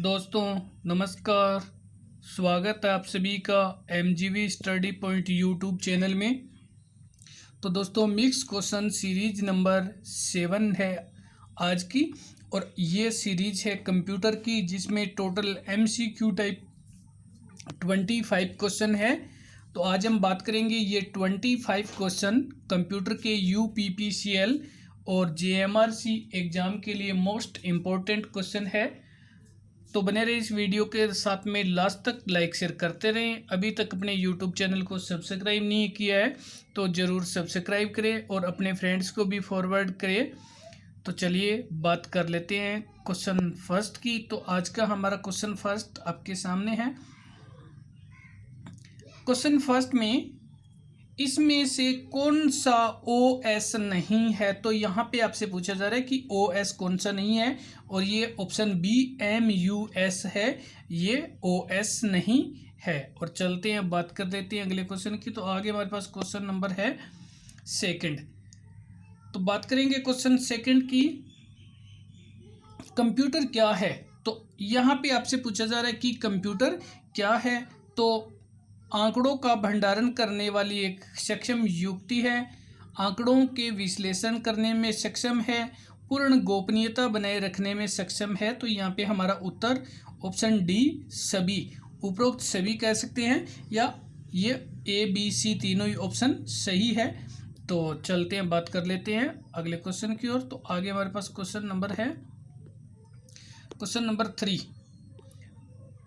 दोस्तों नमस्कार। स्वागत है आप सभी का एमजीवी स्टडी पॉइंट यूट्यूब चैनल में। तो दोस्तों मिक्स क्वेश्चन सीरीज नंबर 7 है आज की, और ये सीरीज है कंप्यूटर की जिसमें टोटल एमसीक्यू टाइप 25 क्वेश्चन है। तो आज हम बात करेंगे ये 25 क्वेश्चन कंप्यूटर के यूपीपीसीएल और जेएमआरसी एग्ज़ाम के लिए मोस्ट इम्पोर्टेंट क्वेश्चन है। तो बने रहे इस वीडियो के साथ में लास्ट तक, लाइक शेयर करते रहें। अभी तक अपने यूट्यूब चैनल को सब्सक्राइब नहीं किया है तो ज़रूर सब्सक्राइब करें और अपने फ्रेंड्स को भी फॉरवर्ड करें। तो चलिए बात कर लेते हैं क्वेश्चन फर्स्ट की। तो आज का हमारा क्वेश्चन फर्स्ट आपके सामने है। क्वेश्चन फर्स्ट में इसमें से कौन सा OS नहीं है। तो यहाँ पे आपसे पूछा जा रहा है कि OS कौन सा नहीं है, और ये ऑप्शन बी MUS है, ये OS नहीं है। और चलते हैं बात कर लेते हैं अगले क्वेश्चन की। तो आगे हमारे पास क्वेश्चन नंबर है सेकंड। तो बात करेंगे क्वेश्चन सेकंड की, कंप्यूटर क्या है। तो यहाँ पे आपसे पूछा जा रहा है कि कंप्यूटर क्या है। तो आंकड़ों का भंडारण करने वाली एक सक्षम युक्ति है, आंकड़ों के विश्लेषण करने में सक्षम है, पूर्ण गोपनीयता बनाए रखने में सक्षम है। तो यहाँ पे हमारा उत्तर ऑप्शन डी सभी, उपरोक्त सभी कह सकते हैं, या ये ABC तीनों ही ऑप्शन सही है। तो चलते हैं बात कर लेते हैं अगले क्वेश्चन की ओर। तो आगे हमारे पास क्वेश्चन नंबर है क्वेश्चन नंबर 3।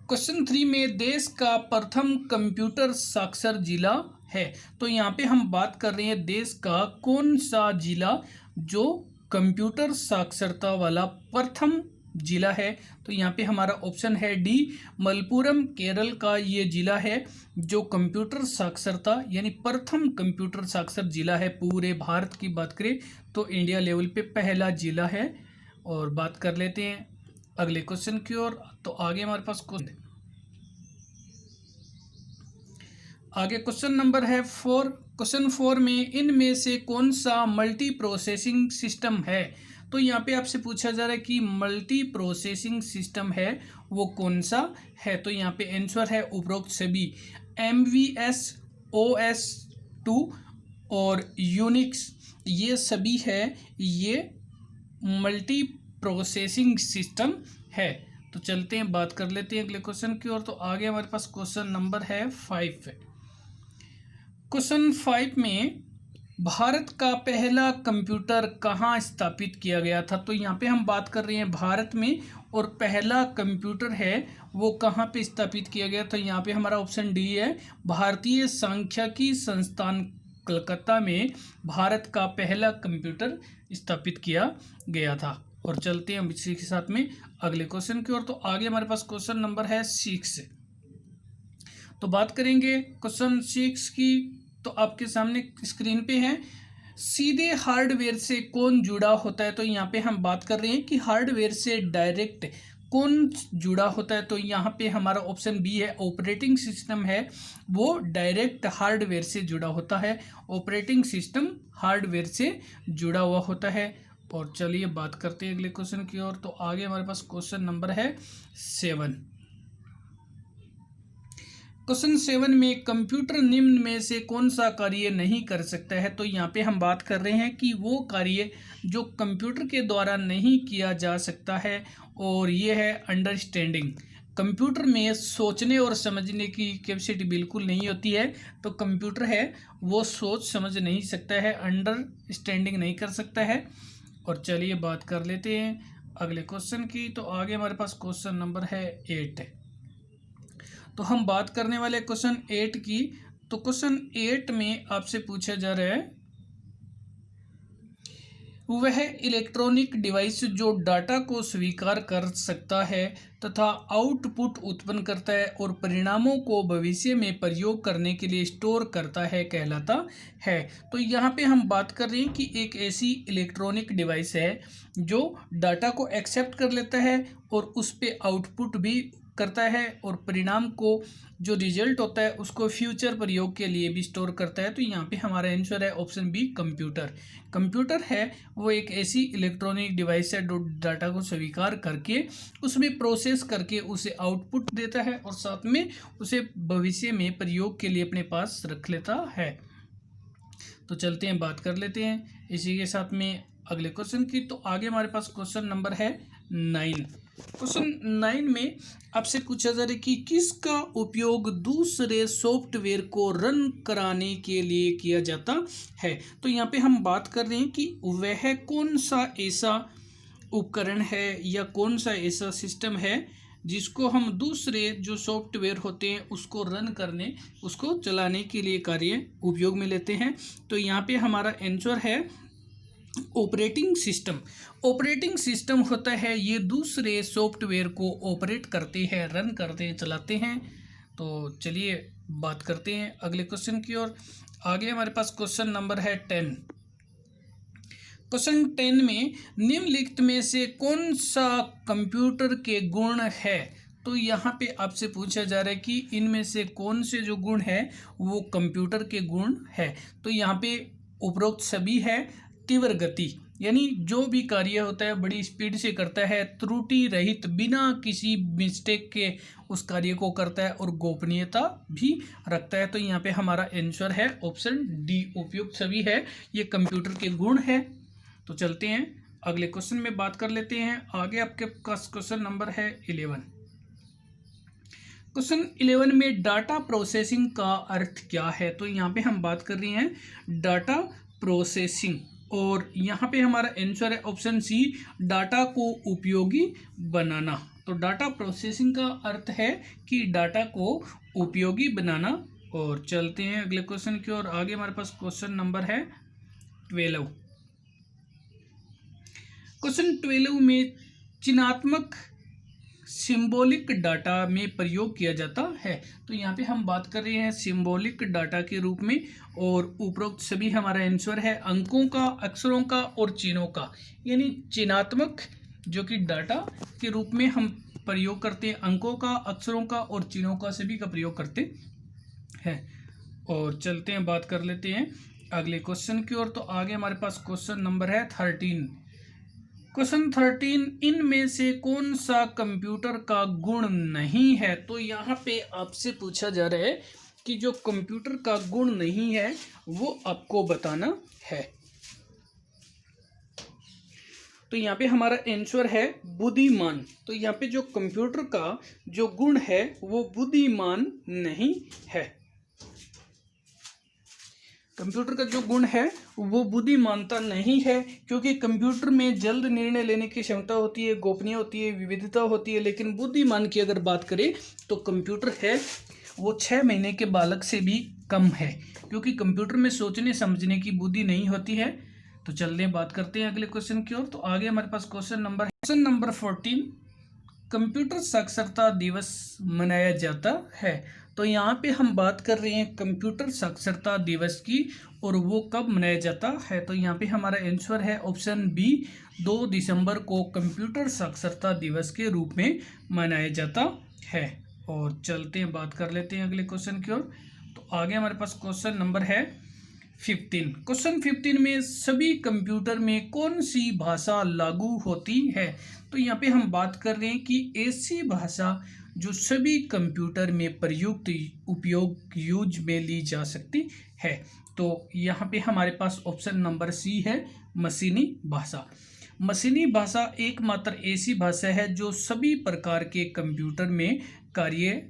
क्वेश्चन 3 में देश का प्रथम कंप्यूटर साक्षर जिला है। तो यहाँ पे हम बात कर रहे हैं देश का कौन सा जिला जो कंप्यूटर साक्षरता वाला प्रथम जिला है। तो यहाँ पे हमारा ऑप्शन है डी मलप्पुरम, केरल का ये जिला है जो कंप्यूटर साक्षरता यानी प्रथम कंप्यूटर साक्षर जिला है। पूरे भारत की बात करें तो इंडिया लेवल पे पहला जिला है। और बात कर लेते हैं अगले क्वेश्चन की ओर। तो आगे हमारे पास क्वेश्चन नंबर है 4। क्वेश्चन 4 में इनमें से कौन सा मल्टी प्रोसेसिंग सिस्टम है। तो यहाँ पे आपसे पूछा जा रहा है कि मल्टी प्रोसेसिंग सिस्टम है वो कौन सा है। तो यहाँ पे आंसर है उपरोक्त सभी, MVS, OS2 और यूनिक्स, ये सभी है, ये मल्टी प्रोसेसिंग सिस्टम है। तो चलते हैं बात कर लेते हैं अगले क्वेश्चन की ओर। तो आगे हमारे पास क्वेश्चन नंबर है 5। क्वेश्चन 5 में भारत का पहला कंप्यूटर कहाँ स्थापित किया गया था। तो यहाँ पे हम बात कर रहे हैं भारत में, और पहला कंप्यूटर है वो कहाँ पे स्थापित किया गया। तो यहाँ पे हमारा ऑप्शन डी है, भारतीय सांख्यिकी संस्थान कलकत्ता में भारत का पहला कंप्यूटर स्थापित किया गया था। और चलते हैं हम इसी के साथ में अगले क्वेश्चन की ओर। तो आगे हमारे पास क्वेश्चन नंबर है 6। तो बात करेंगे क्वेश्चन 6 की। तो आपके सामने स्क्रीन पे है, सीधे हार्डवेयर से कौन जुड़ा होता है। तो यहाँ पे हम बात कर रहे हैं कि हार्डवेयर से डायरेक्ट कौन जुड़ा होता है। तो यहाँ पे हमारा ऑप्शन बी है, ऑपरेटिंग सिस्टम है वो डायरेक्ट हार्डवेयर से जुड़ा होता है। ऑपरेटिंग सिस्टम हार्डवेयर से जुड़ा हुआ होता है। और चलिए बात करते हैं अगले क्वेश्चन की ओर। तो आगे हमारे पास क्वेश्चन नंबर है 7। क्वेश्चन 7 में कंप्यूटर निम्न में से कौन सा कार्य नहीं कर सकता है। तो यहाँ पे हम बात कर रहे हैं कि वो कार्य जो कंप्यूटर के द्वारा नहीं किया जा सकता है, और ये है अंडरस्टैंडिंग। कंप्यूटर में सोचने और समझने की कैपेसिटी बिल्कुल नहीं होती है। तो कंप्यूटर है वो सोच समझ नहीं सकता है, अंडरस्टैंडिंग नहीं कर सकता है। और चलिए बात कर लेते हैं अगले क्वेश्चन की। तो आगे हमारे पास क्वेश्चन नंबर है 8। तो हम बात करने वाले क्वेश्चन 8 की। तो क्वेश्चन 8 में आपसे पूछा जा रहा है, वह इलेक्ट्रॉनिक डिवाइस जो डाटा को स्वीकार कर सकता है तथा आउटपुट उत्पन्न करता है और परिणामों को भविष्य में प्रयोग करने के लिए स्टोर करता है कहलाता है। तो यहाँ पे हम बात कर रहे हैं कि एक ऐसी इलेक्ट्रॉनिक डिवाइस है जो डाटा को एक्सेप्ट कर लेता है और उस पे आउटपुट भी करता है और परिणाम को जो रिजल्ट होता है उसको फ्यूचर प्रयोग के लिए भी स्टोर करता है। तो यहाँ पे हमारा आंसर है ऑप्शन बी कंप्यूटर। कंप्यूटर है वो एक ऐसी इलेक्ट्रॉनिक डिवाइस है जो डाटा को स्वीकार करके उसमें प्रोसेस करके उसे आउटपुट देता है और साथ में उसे भविष्य में प्रयोग के लिए अपने पास रख लेता है। तो चलते हैं, बात कर लेते हैं इसी के साथ में अगले क्वेश्चन की। तो आगे हमारे पास क्वेश्चन नंबर है 9। क्वेश्चन 9 में आपसे पूछा जा रहा है कि किसका उपयोग दूसरे सॉफ्टवेयर को रन कराने के लिए किया जाता है। तो यहाँ पे हम बात कर रहे हैं कि वह कौन सा ऐसा उपकरण है या कौन सा ऐसा सिस्टम है जिसको हम दूसरे जो सॉफ्टवेयर होते हैं उसको रन करने, उसको चलाने के लिए कार्य उपयोग में लेते हैं। तो यहाँ पे हमारा आंसर है ऑपरेटिंग सिस्टम। ऑपरेटिंग सिस्टम होता है ये दूसरे सॉफ्टवेयर को ऑपरेट करते हैं, रन करते हैं, चलाते हैं। तो चलिए बात करते हैं अगले क्वेश्चन की ओर। आगे हमारे पास क्वेश्चन नंबर है 10। क्वेश्चन 10 में निम्नलिखित में से कौन सा कंप्यूटर के गुण है। तो यहाँ पे आपसे पूछा जा रहा है कि इनमें से कौन से जो गुण है वो कंप्यूटर के गुण है। तो यहाँ पे उपरोक्त सभी है। तीव्र गति, यानी जो भी कार्य होता है बड़ी स्पीड से करता है, त्रुटि रहित बिना किसी मिस्टेक के उस कार्य को करता है और गोपनीयता भी रखता है। तो यहाँ पे हमारा आंसर है ऑप्शन डी, उपयुक्त सभी है, ये कंप्यूटर के गुण है। तो चलते हैं अगले क्वेश्चन में बात कर लेते हैं। आगे आपके पास क्वेश्चन नंबर है 11। क्वेश्चन 11 में डाटा प्रोसेसिंग का अर्थ क्या है। तो यहाँ पे हम बात कर रहे हैं डाटा प्रोसेसिंग और यहाँ पे हमारा आंसर है ऑप्शन सी, डाटा को उपयोगी बनाना। तो डाटा प्रोसेसिंग का अर्थ है कि डाटा को उपयोगी बनाना। और चलते हैं अगले क्वेश्चन की ओर। आगे हमारे पास क्वेश्चन नंबर है 12। क्वेश्चन 12 में चिन्हात्मक सिंबॉलिक डाटा में प्रयोग किया जाता है। तो यहाँ पे हम बात कर रहे हैं सिंबॉलिक डाटा के रूप में और उपरोक्त सभी हमारा आंसर है अंकों का, अक्षरों का और चिन्हों का, यानी चिन्हात्मक जो कि डाटा के रूप में हम प्रयोग करते हैं, अंकों का, अक्षरों का और चिन्हों का सभी का प्रयोग करते हैं। और चलते हैं, बात कर लेते हैं अगले क्वेश्चन की ओर। तो आगे हमारे पास क्वेश्चन नंबर है 13। क्वेश्चन 13, इनमें से कौन सा कंप्यूटर का गुण नहीं है। तो यहाँ पे आपसे पूछा जा रहा है कि जो कंप्यूटर का गुण नहीं है वो आपको बताना है। तो यहाँ पे हमारा आंसर है बुद्धिमान। तो यहाँ पे जो कंप्यूटर का जो गुण है वो बुद्धिमान नहीं है। कंप्यूटर का जो गुण है वो बुद्धिमानता नहीं है, क्योंकि कंप्यूटर में जल्द निर्णय लेने की क्षमता होती है, गोपनीय होती है, विविधता होती है। लेकिन बुद्धिमान की अगर बात करें तो कंप्यूटर है वो 6 महीने के बालक से भी कम है, क्योंकि कंप्यूटर में सोचने समझने की बुद्धि नहीं होती है। तो चलते बात करते हैं अगले क्वेश्चन की ओर। तो आगे हमारे पास क्वेश्चन नंबर 14, कंप्यूटर साक्षरता दिवस मनाया जाता है। तो यहाँ पे हम बात कर रहे हैं कंप्यूटर साक्षरता दिवस की और वो कब मनाया जाता है। तो यहाँ पे हमारा आंसर है ऑप्शन बी, 2 दिसंबर को कंप्यूटर साक्षरता दिवस के रूप में मनाया जाता है। और चलते हैं, बात कर लेते हैं अगले क्वेश्चन की ओर। तो आगे हमारे पास क्वेश्चन नंबर है 15। क्वेश्चन 15 में सभी कंप्यूटर में कौन सी भाषा लागू होती है। तो यहाँ पे हम बात कर रहे हैं कि ऐसी भाषा जो सभी कंप्यूटर में प्रयुक्त उपयोग यूज में ली जा सकती है। तो यहाँ पे हमारे पास ऑप्शन नंबर सी है, मशीनी भाषा। मशीनी भाषा एकमात्र ऐसी भाषा है जो सभी प्रकार के कंप्यूटर में कार्य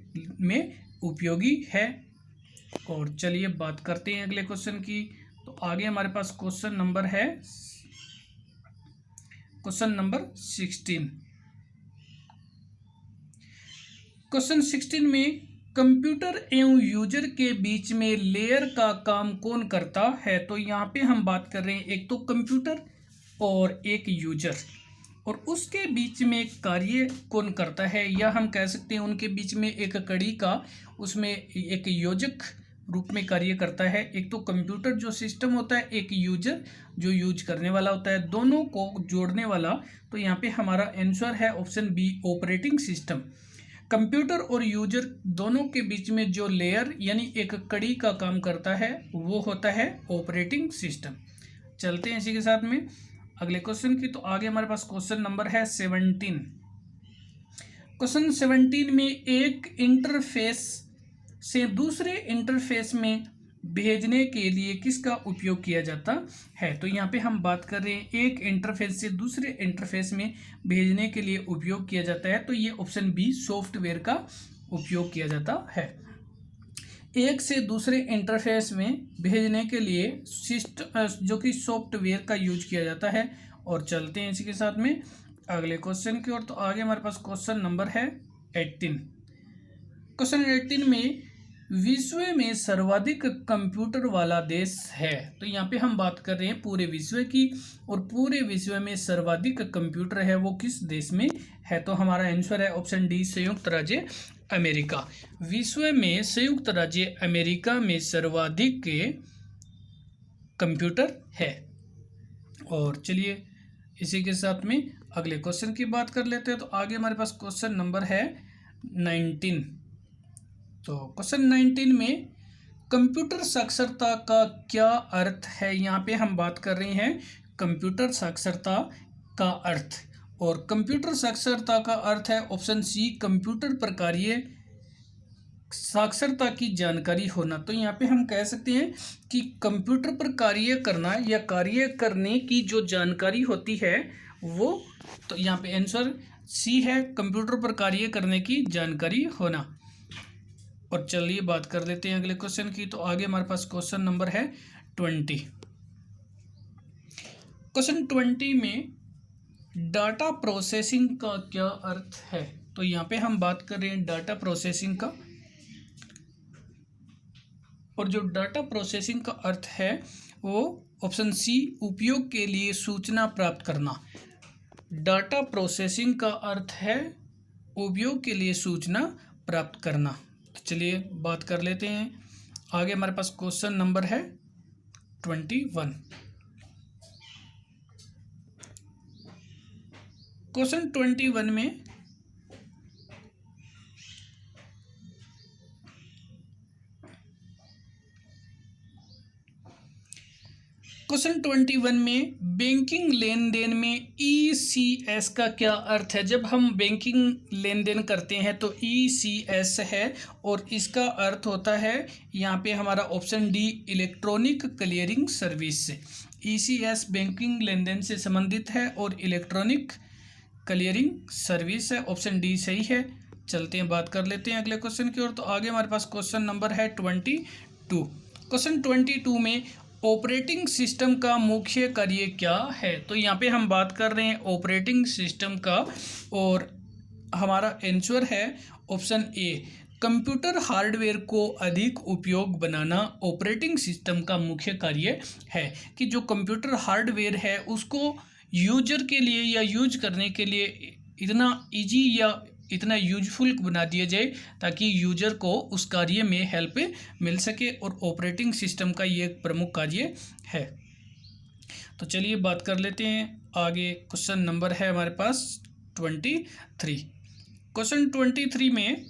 में उपयोगी है। और चलिए बात करते हैं अगले क्वेश्चन की। तो आगे हमारे पास क्वेश्चन नंबर है क्वेश्चन नंबर 16। क्वेश्चन 16 में कंप्यूटर एवं यूजर के बीच में लेयर का काम कौन करता है। तो यहाँ पे हम बात कर रहे हैं एक तो कंप्यूटर और एक यूजर, और उसके बीच में कार्य कौन करता है, या हम कह सकते हैं उनके बीच में एक कड़ी का उसमें एक योजक रूप में कार्य करता है। एक तो कंप्यूटर जो सिस्टम होता है, एक यूजर जो यूज करने वाला होता है, दोनों को जोड़ने वाला। तो यहाँ पे हमारा आंसर है option B, operating system. Computer और यूजर दोनों के बीच में जो लेयर यानी एक कड़ी का काम करता है वो होता है ऑपरेटिंग सिस्टम। चलते हैं इसी के साथ में अगले क्वेश्चन की। तो आगे हमारे पास क्वेश्चन नंबर है 17। क्वेश्चन 17 में एक इंटरफेस से दूसरे इंटरफेस में भेजने के लिए किसका उपयोग किया जाता है। तो यहाँ पे हम बात कर रहे हैं एक इंटरफेस से दूसरे इंटरफेस में भेजने के लिए उपयोग किया जाता है। तो ये ऑप्शन बी सॉफ्टवेयर का उपयोग किया जाता है। एक से दूसरे इंटरफेस में भेजने के लिए सिस्टम जो कि सॉफ्टवेयर का यूज किया जाता है। और चलते हैं इसी के साथ में अगले क्वेश्चन की ओर। तो आगे हमारे पास क्वेश्चन नंबर है 18। क्वेश्चन 18 में विश्व में सर्वाधिक कंप्यूटर वाला देश है। तो यहाँ पे हम बात कर रहे हैं पूरे विश्व की, और पूरे विश्व में सर्वाधिक कंप्यूटर है वो किस देश में है। तो हमारा आंसर है ऑप्शन डी संयुक्त राज्य अमेरिका। विश्व में संयुक्त राज्य अमेरिका में सर्वाधिक कंप्यूटर है। और चलिए इसी के साथ में अगले क्वेश्चन की बात कर लेते हैं। तो आगे हमारे पास क्वेश्चन नंबर है 19। तो क्वेश्चन 19 में कंप्यूटर साक्षरता का क्या अर्थ है। यहाँ पे हम बात कर रहे हैं कंप्यूटर साक्षरता का अर्थ, और कंप्यूटर साक्षरता का अर्थ है ऑप्शन सी कंप्यूटर पर कार्य साक्षरता की जानकारी होना। तो यहाँ पे हम कह सकते हैं कि कंप्यूटर पर कार्य करना या कार्य करने की जो जानकारी होती है वो, तो यहाँ पे आंसर सी है कंप्यूटर पर कार्य करने की जानकारी होना। और चलिए बात कर लेते हैं अगले क्वेश्चन की। तो आगे हमारे पास क्वेश्चन नंबर है 20। क्वेश्चन 20 में डाटा प्रोसेसिंग का क्या अर्थ है। तो यहाँ पे हम बात कर रहे हैं डाटा प्रोसेसिंग का, और जो डाटा प्रोसेसिंग का अर्थ है वो ऑप्शन सी उपयोग के लिए सूचना प्राप्त करना। डाटा प्रोसेसिंग का अर्थ है उपयोग के लिए सूचना प्राप्त करना। तो चलिए बात कर लेते हैं आगे हमारे पास क्वेश्चन नंबर है 21। क्वेश्चन 21 में क्वेश्चन 21 में बैंकिंग लेन देन में ECS का क्या अर्थ है। जब हम बैंकिंग लेन देन करते हैं तो ECS है, और इसका अर्थ होता है यहाँ पे हमारा option D electronic clearing service. ECS banking लेन देन से संबंधित है और इलेक्ट्रॉनिक क्लियरिंग सर्विस है, ऑप्शन डी सही है। चलते हैं बात कर लेते हैं अगले क्वेश्चन की ओर। तो आगे हमारे पास क्वेश्चन नंबर है 22। क्वेश्चन 22 में ऑपरेटिंग सिस्टम का मुख्य कार्य क्या है। तो यहाँ पे हम बात कर रहे हैं ऑपरेटिंग सिस्टम का, और हमारा आंसर है ऑप्शन ए कंप्यूटर हार्डवेयर को अधिक उपयोग बनाना ऑपरेटिंग सिस्टम का मुख्य कार्य है। कि जो कंप्यूटर हार्डवेयर है उसको यूजर के लिए या यूज करने के लिए इतना इजी या इतना यूजफुल बना दिया जाए ताकि यूजर को उस कार्य में हेल्प मिल सके, और ऑपरेटिंग सिस्टम का ये एक प्रमुख कार्य है। तो चलिए बात कर लेते हैं आगे। क्वेश्चन नंबर है हमारे पास 23। क्वेश्चन 23 में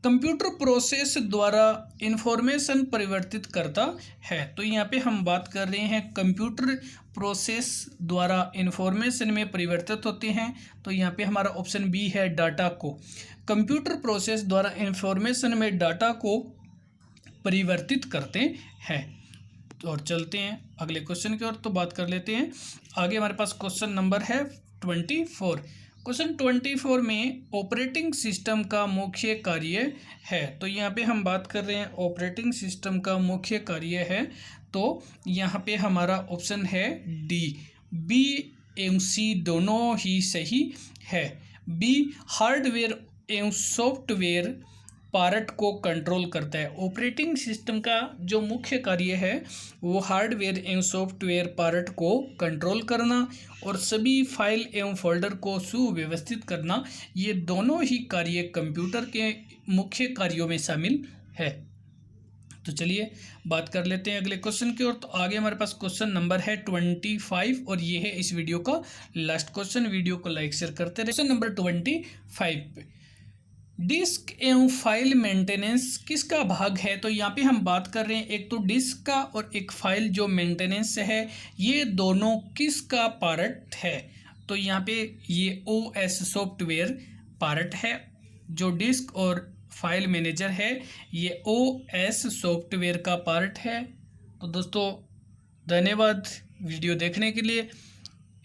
कंप्यूटर प्रोसेस द्वारा इंफॉर्मेशन परिवर्तित करता है। तो यहाँ पे हम बात कर रहे हैं कंप्यूटर प्रोसेस द्वारा इंफॉर्मेशन में परिवर्तित होते हैं। तो यहाँ पे हमारा ऑप्शन बी है डाटा को। कंप्यूटर प्रोसेस द्वारा इंफॉर्मेशन में डाटा को परिवर्तित करते हैं। और चलते हैं अगले क्वेश्चन की ओर। तो बात कर लेते हैं आगे हमारे पास क्वेश्चन नंबर है 24। क्वेश्चन 24 में ऑपरेटिंग सिस्टम का मुख्य कार्य है। तो यहाँ पे हम बात कर रहे हैं ऑपरेटिंग सिस्टम का मुख्य कार्य है। तो यहाँ पे हमारा ऑप्शन है डी, बी एवं सी दोनों ही सही है। बी हार्डवेयर एवं सॉफ्टवेयर पार्ट को कंट्रोल करता है। ऑपरेटिंग सिस्टम का जो मुख्य कार्य है वो हार्डवेयर एवं सॉफ्टवेयर पार्ट को कंट्रोल करना और सभी फाइल एवं फोल्डर को सुव्यवस्थित करना, ये दोनों ही कार्य कंप्यूटर के मुख्य कार्यों में शामिल है। तो चलिए बात कर लेते हैं अगले क्वेश्चन की ओर। तो आगे हमारे पास क्वेश्चन नंबर है 25 और ये है इस वीडियो का लास्ट क्वेश्चन। वीडियो को लाइक शेयर करते रहे। क्वेश्चन नंबर 25 डिस्क एवं फाइल मेंटेनेंस किसका भाग है? तो यहाँ पे हम बात कर रहे हैं एक तो डिस्क का और एक फाइल जो मेंटेनेंस है, ये दोनों किसका पार्ट है? तो यहाँ पे ये OS सॉफ्टवेयर पार्ट है। जो डिस्क और फाइल मैनेजर है ये OS सॉफ्टवेयर का पार्ट है। तो दोस्तों धन्यवाद वीडियो देखने के लिए।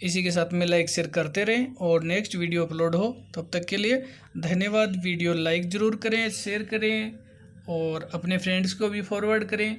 इसी के साथ में लाइक शेयर करते रहें और नेक्स्ट वीडियो अपलोड हो तब तक के लिए धन्यवाद। वीडियो लाइक ज़रूर करें, शेयर करें और अपने फ्रेंड्स को भी फॉरवर्ड करें।